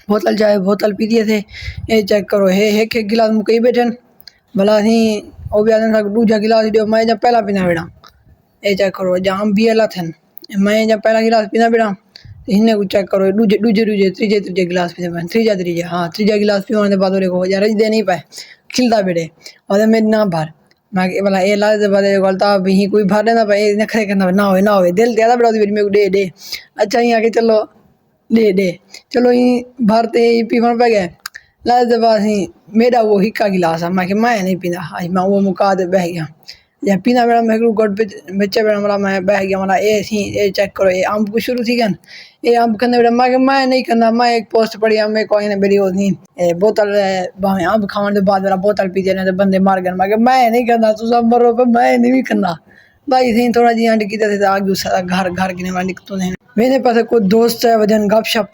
बोतल चाहे बोतल पी दिए थे। ये चेक करो हे एक एक गिलास मुकई बैठन भला असी वो भी आदमी दूजा गिलास दियो मैं जब पहला पीना बेड़ा। ये चेक करो जाम भी अला थन मैं जब पहला गिलास पीना बेड़ा इन्हें को चेक करो दूजे दूजे दूजे तीजे तीजे गिलास पीते मैं तीजा हाँ तीजा गिलास पीने बाद देखो यार दे नहीं पाए खिलता बेड़े और मेरी ना भर मैं भला ये ला दे बदे गलता भी कोई भर लेना भाई नखरे करना ना होए दिल दिया बड़ा मेरे को दे अच्छा ही आके चलो दे चलो ही भरते ही पीवन पे गए ला दे बाद ही मेरा वो हिक्का गिलास है मैं नहीं पीना आज मैं वो मुका दे बह गया या पीना बेड़ा मैं गड़ बच्चे बेड़ा मला मैं बह गया मला ये चेक करो ये अम्ब को शुरू थी गन ये अम्ब करने बेड़ा मैं नहीं करना मैं एक पोस्ट पढ़ी मैं कोई नहीं बेरी होनी बोतल भावे अम्ब खाने के बाद मेरा बोतल पी देने बंदे मार गए मैं नहीं करना तू सब मरो पर मैं नहीं करना भाई थी थोड़ा जी आंटी की आगे घर घर गिने वाली तो नहीं मेरे पास कोई दोस्त है वजन गप शप